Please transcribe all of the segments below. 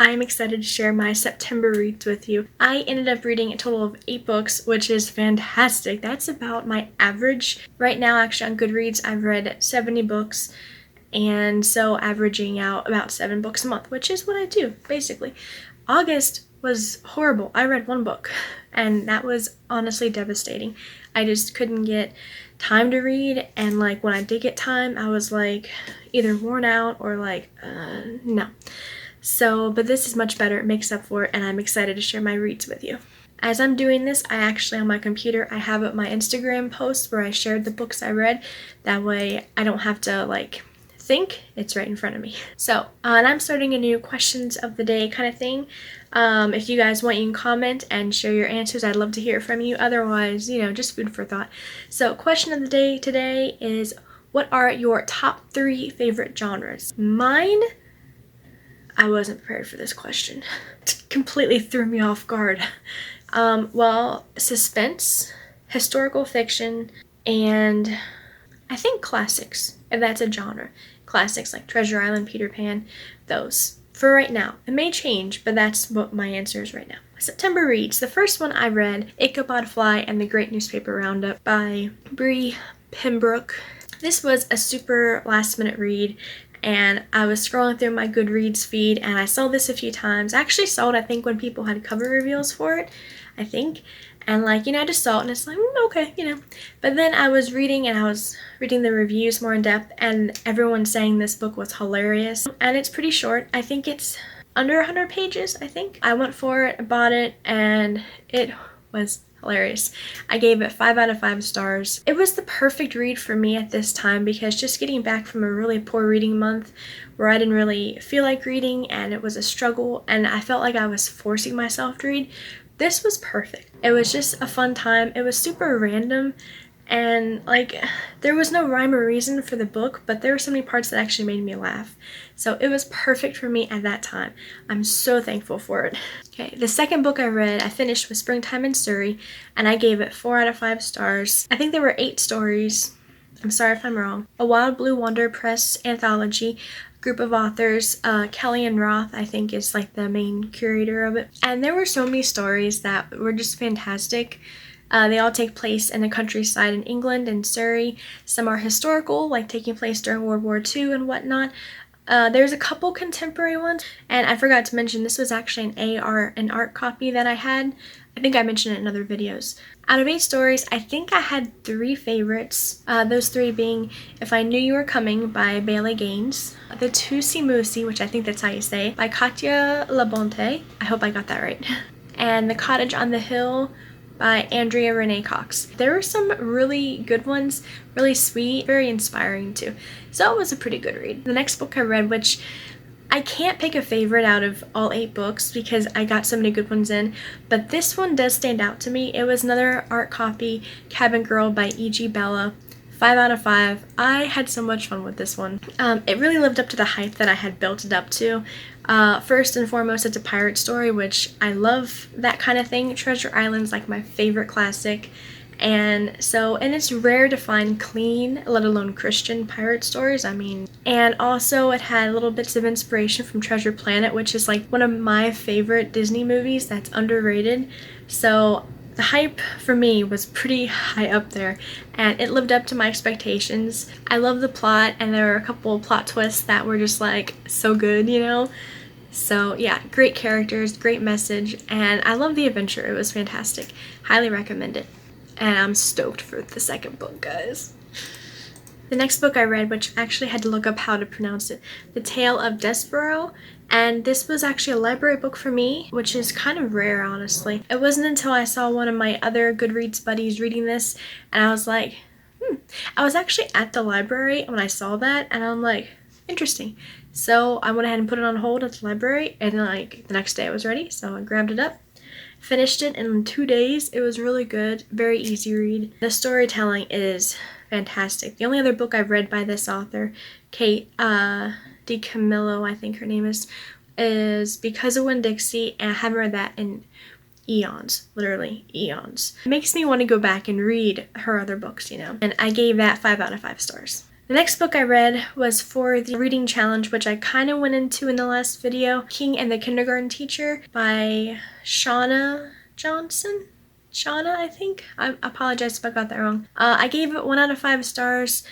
I'm excited to share my September reads with you. I ended up reading a total of 8 books, which is fantastic. That's about my average. Right now, actually, on Goodreads, I've read 70 books, and so averaging out about 7 books a month, which is what I do, basically. August was horrible. I read 1 book, and that was honestly devastating. I just couldn't get time to read, and like when I did get time, I was like either worn out or like, no. So, but this is much better. It makes up for it, and I'm excited to share my reads with you. As I'm doing this, I actually, on my computer, I have up my Instagram post where I shared the books I read. That way I don't have to like think, it's right in front of me. So, and I'm starting a new questions of the day kind of thing. If you guys want, you can comment and share your answers. I'd love to hear from you. Otherwise, you know, just food for thought. So, question of the day today is, what are your top 3 favorite genres? Mine, I wasn't prepared for this question. It completely threw me off guard. Well, suspense, historical fiction, and I think classics, if that's a genre. Classics like Treasure Island, Peter Pan, those. For right now. It may change, but that's what my answer is right now. September reads. The first one I read, Ichabod Fly and the Great Newspaper Roundup by Bree Pembroke. This was a super last minute read, and I was scrolling through my Goodreads feed and I saw this a few times. I actually saw it, I think, when people had cover reveals for it, I think. And like, you know, I just saw it and it's like, okay, you know. But then I was reading and I was reading the reviews more in depth, and everyone saying this book was hilarious. And it's pretty short. I think it's under 100 pages, I think. I went for it, bought it, and it was hilarious. I gave it 5 out of 5 stars. It was the perfect read for me at this time, because just getting back from a really poor reading month where I didn't really feel like reading and it was a struggle and I felt like I was forcing myself to read, this was perfect. It was just a fun time. It was super random, and like there was no rhyme or reason for the book, but there were so many parts that actually made me laugh. So it was perfect for me at that time. I'm so thankful for it. Okay, the second book I read, I finished with Springtime in Surrey, and I gave it 4 out of 5 stars. I think there were 8 stories. I'm sorry if I'm wrong. A Wild Blue Wonder Press anthology. Group of authors. Kelly and Roth, I think, is like the main curator of it. And there were so many stories that were just fantastic. They all take place in the countryside in England and Surrey. Some are historical, like taking place during World War II and whatnot. There's a couple contemporary ones, and I forgot to mention this was actually an art copy that I had. I think I mentioned it in other videos. Out of 8 stories, I think I had 3 favorites. Those 3 being If I Knew You Were Coming by Bailey Gaines, The Tusi Musi, which I think that's how you say it, by Katya Labonte. I hope I got that right. And The Cottage on the Hill by Andrea Renee Cox. There were some really good ones, really sweet, very inspiring too. So it was a pretty good read. The next book I read, which I can't pick a favorite out of all 8 books because I got so many good ones in, but this one does stand out to me. It was another art copy, Cabin Girl by E.G. Bella. 5 out of 5. I had so much fun with this one. It really lived up to the hype that I had built it up to. First and foremost, it's a pirate story, which I love that kind of thing. Treasure Island's like my favorite classic. And it's rare to find clean, let alone Christian pirate stories, I mean. And also it had little bits of inspiration from Treasure Planet, which is like one of my favorite Disney movies that's underrated. So the hype for me was pretty high up there, and it lived up to my expectations. I love the plot, and there were a couple of plot twists that were just like so good, you know? So yeah, great characters, great message, and I love the adventure. It was fantastic. Highly recommend it. And I'm stoked for the second book, guys. The next book I read, which actually had to look up how to pronounce it, The Tale of Despereaux, and this was actually a library book for me, which is kind of rare, honestly. It wasn't until I saw one of my other Goodreads buddies reading this, and I was like, I was actually at the library when I saw that, and I'm like, interesting. So I went ahead and put it on hold at the library, and like the next day I was ready, so I grabbed it up. Finished it in 2 days. It was really good, very easy read. The storytelling is fantastic. The only other book I've read by this author, Kate DiCamillo, I think her name is Because of Winn-Dixie, and I haven't read that in eons, literally eons. It makes me want to go back and read her other books, you know, and I gave that 5 out of 5 stars. The next book I read was for the reading challenge, which I kind of went into in the last video, King and the Kindergarten Teacher by Shauna Johnson. Shauna, I think. I apologize if I got that wrong. I gave it 1 out of 5 stars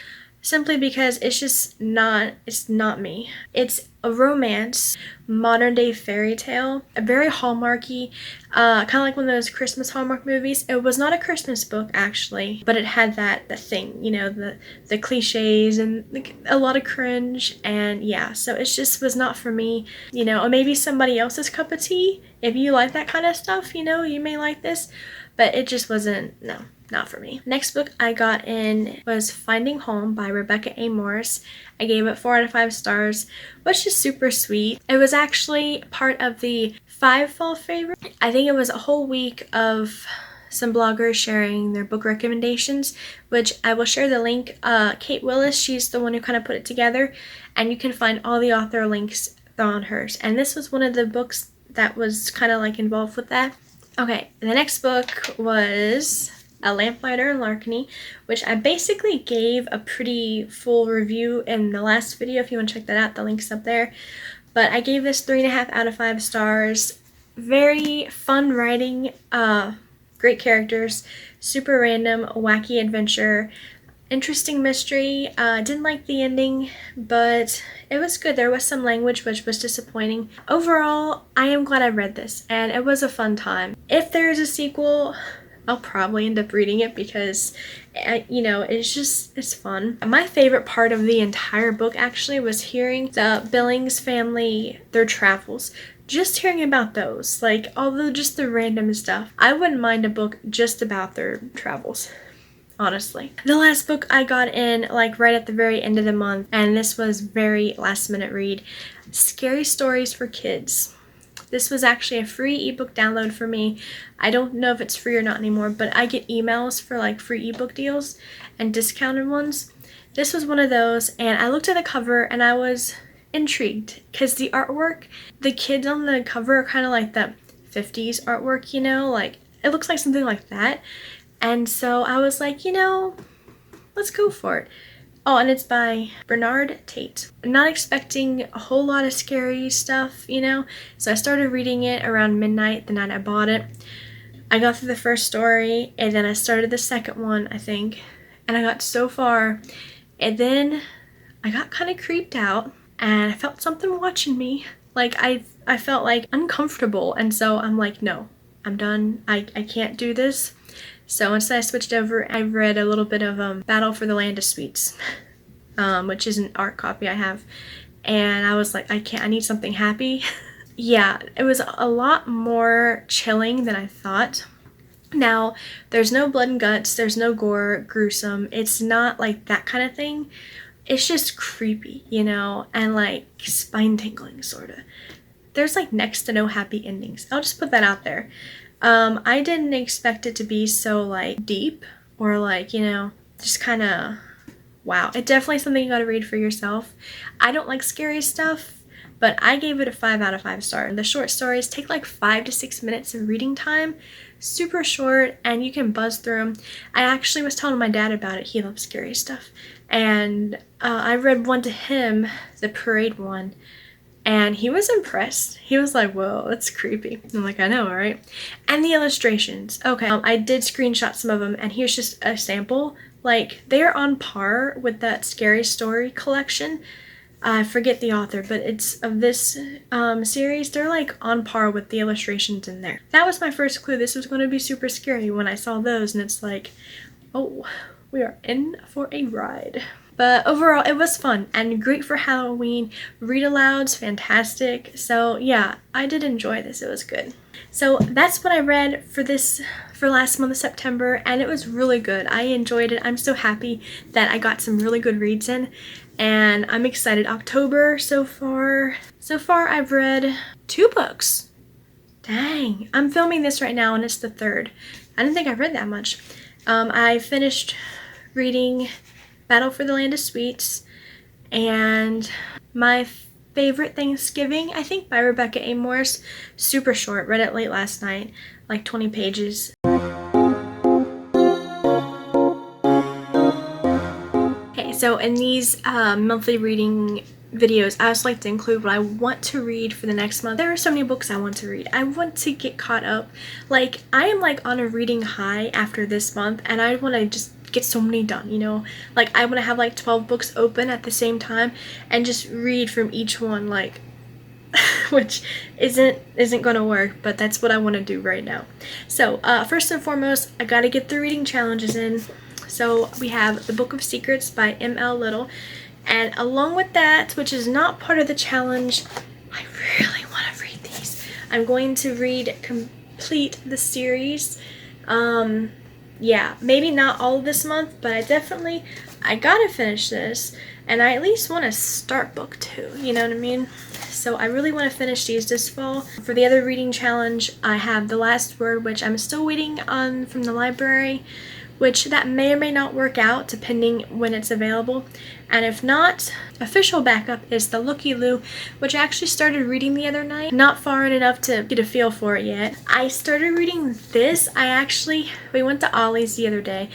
simply because it's not me. It's a romance, modern day fairy tale, a very hallmarky, kind of like one of those Christmas Hallmark movies. It was not a Christmas book actually, but it had that thing, you know, the cliches and a lot of cringe, and yeah, so it just was not for me, you know, or maybe somebody else's cup of tea. If you like that kind of stuff, you know, you may like this, but it just wasn't, no, not for me. Next book I got in was Finding Home by Rebecca A. Morris. I gave it 4 out of 5 stars, which is super sweet. It was actually part of the 5 fall favorites. I think it was a whole week of some bloggers sharing their book recommendations, which I will share the link. Kate Willis, she's the one who kind of put it together, and you can find all the author links on hers. And this was one of the books that was kind of like involved with that. Okay, the next book was A Lamplighter in Larkney, which I basically gave a pretty full review in the last video. If you want to check that out, the link's up there. But I gave this 3.5 out of 5 stars. Very fun writing, great characters, super random, wacky adventure, interesting mystery. Didn't like the ending, but it was good. There was some language which was disappointing. Overall, I am glad I read this, and it was a fun time. If there is a sequel, I'll probably end up reading it because, you know, it's fun. My favorite part of the entire book actually was hearing the Billings family, their travels. Just hearing about those, like, although just the random stuff. I wouldn't mind a book just about their travels, honestly. The last book I got in, like, right at the very end of the month, and this was very last minute read, Scary Stories for Kids. This was actually a free ebook download for me. I don't know if it's free or not anymore, but I get emails for like free ebook deals and discounted ones. This was one of those, and I looked at the cover and I was intrigued because the artwork, the kids on the cover are kind of like the 50s artwork, you know, like it looks like something like that. And so I was like, you know, let's go for it. Oh, and it's by Bernard Tate. I'm not expecting a whole lot of scary stuff, you know, so I started reading it around midnight the night I bought it. I got through the first story, and then I started the second one, I think, and I got so far, and then I got kind of creeped out, and I felt something watching me. Like, I felt like uncomfortable, and so I'm like, no, I'm done. I can't do this. So instead I switched over. I read a little bit of Battle for the Land of Sweets, which is an art copy I have. And I was like, I need something happy. Yeah, it was a lot more chilling than I thought. Now, there's no blood and guts, there's no gore, gruesome. It's not like that kind of thing. It's just creepy, you know, and like spine tingling, sort of. There's like next to no happy endings. I'll just put that out there. I didn't expect it to be so like deep or like, you know, just kind of wow. It's definitely something you gotta read for yourself. I don't like scary stuff, but I gave it a 5 out of 5 stars. The short stories take like 5 to 6 minutes of reading time, super short, and you can buzz through them. I actually was telling my dad about it. He loves scary stuff, and I read one to him, the parade one, and he was impressed. He was like, whoa, that's creepy. I'm like, I know, right? And the illustrations. Okay, I did screenshot some of them, and here's just a sample. Like, they're on par with that Scary Story collection. I forget the author, but it's of this series. They're like on par with the illustrations in there. That was my first clue. This was going to be super scary when I saw those, and it's like, oh, we are in for a ride. But overall, it was fun and great for Halloween. Read alouds, fantastic. So yeah, I did enjoy this. It was good. So that's what I read for last month of September, and it was really good. I enjoyed it. I'm so happy that I got some really good reads in, and I'm excited. October so far I've read 2 books. Dang, I'm filming this right now and it's the 3rd. I didn't think I read that much. I finished reading Battle for the Land of Sweets, and My Favorite Thanksgiving, I think, by Rebecca A. Morris. Super short, read it late last night, like 20 pages. Okay, So in these monthly reading videos, I also like to include what I want to read for the next month. There are so many books I want to read. I want to get caught up. Like, I am like on a reading high after this month, and I want to just get so many done, you know? Like, I want to have like 12 books open at the same time and just read from each one, like, which isn't gonna work, but that's what I want to do right now. So first and foremost, I gotta get the reading challenges in. So we have The Book of Secrets by M.L. Little, and along with that, which is not part of the challenge, I really want to read these. I'm going to complete the series. Yeah, maybe not all of this month, but I gotta finish this, and I at least want to start book 2, you know what I mean? So I really want to finish these this fall. For the other reading challenge, I have The Last Word, which I'm still waiting on from the library, which that may or may not work out depending when it's available. And if not, official backup is The Looky Loo, which I actually started reading the other night. Not far enough to get a feel for it yet. I started reading this. We went to Ollie's the other day.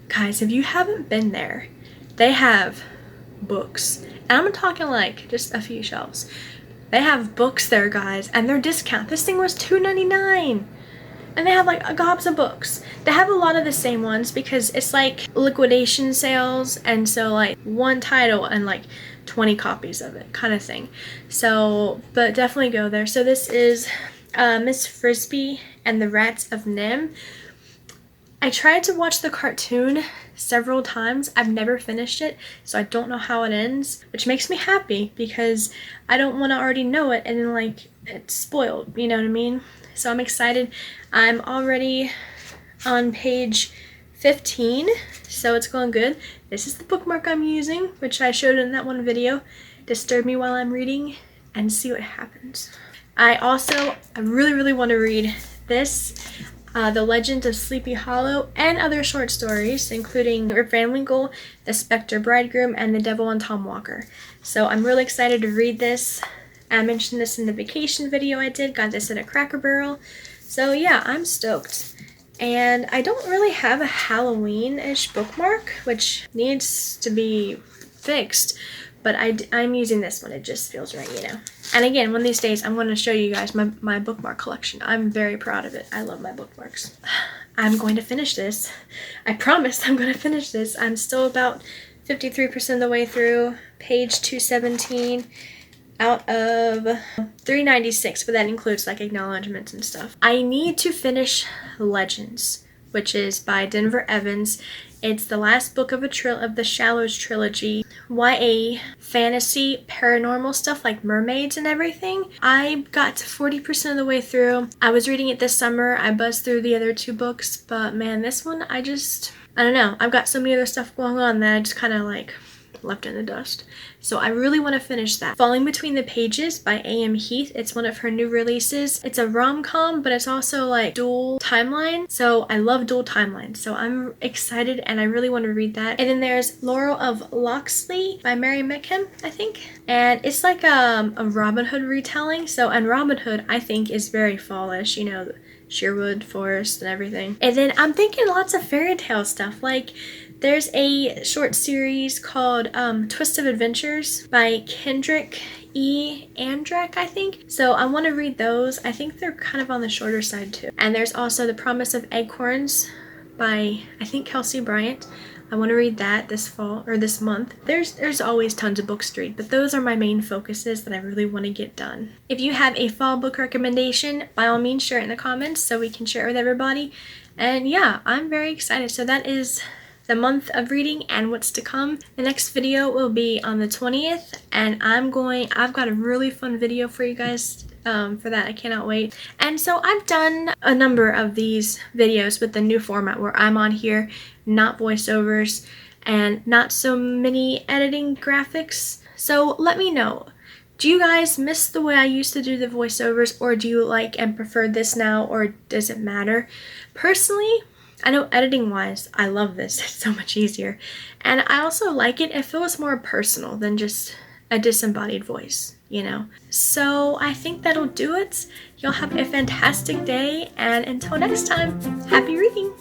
Guys, if you haven't been there, they have books. And I'm talking like just a few shelves. They have books there, guys, and they're discount. This thing was $2.99. And they have like a gobs of books. They have a lot of the same ones because it's like liquidation sales, and so like one title and like 20 copies of it kind of thing. So, but definitely go there. So this is Miss Frisbee and the Rats of Nim. I tried to watch the cartoon several times. I've never finished it, so I don't know how it ends, which makes me happy because I don't want to already know it and then like it's spoiled, you know what I mean? So I'm excited. I'm already on page 15, so it's going good. This is the bookmark I'm using, which I showed in that one video. Disturb me while I'm reading and see what happens. I really want to read this, The Legend of Sleepy Hollow, and other short stories, including Rip Van Winkle, The Spectre Bridegroom, and The Devil and Tom Walker. So I'm really excited to read this. I mentioned this in the vacation video I did, got this at a Cracker Barrel. So yeah, I'm stoked. And I don't really have a Halloween-ish bookmark, which needs to be fixed, but I'm using this one. It just feels right, you know. And again, one of these days, I'm going to show you guys my bookmark collection. I'm very proud of it. I love my bookmarks. I'm going to finish this. I promise I'm going to finish this. I'm still about 53% of the way through, page 217. Out of 396, but that includes like acknowledgments and stuff. I need to finish Legends, which is by Denver Evans. It's the last book of the Shallows trilogy. YA fantasy paranormal stuff like mermaids and everything. I got to 40% of the way through. I was reading it this summer. I buzzed through the other 2 books, but man, this one I don't know. I've got so many other stuff going on that I just kind of like left in the dust. So I really want to finish that. Falling Between the Pages by A.M. Heath. It's one of her new releases. It's a rom-com, but it's also like dual timeline. So I love dual timelines. So I'm excited and I really want to read that. And then there's Laurel of Locksley by Mary Meckham, I think. And it's like a Robin Hood retelling. So, and Robin Hood, I think, is very fallish, you know, Sherwood Forest and everything. And then I'm thinking lots of fairy tale stuff. Like, there's a short series called Twist of Adventures by Kendrick E. Andreck, I think. So I want to read those. I think they're kind of on the shorter side too. And there's also The Promise of Acorns by, I think, Kelsey Bryant. I want to read that this fall or this month. There's always tons of books to read, but those are my main focuses that I really want to get done. If you have a fall book recommendation, by all means share it in the comments so we can share it with everybody. And yeah, I'm very excited. So that is the month of reading and what's to come. The next video will be on the 20th, and I've got a really fun video for you guys for that. I cannot wait. And so I've done a number of these videos with the new format where I'm on here, not voiceovers, and not so many editing graphics. So let me know. Do you guys miss the way I used to do the voiceovers, or do you like and prefer this now, or does it matter? Personally, I know editing wise, I love this. It's so much easier. And I also like it. It feels more personal than just a disembodied voice, you know? So I think that'll do it. Y'all have a fantastic day. And until next time, happy reading.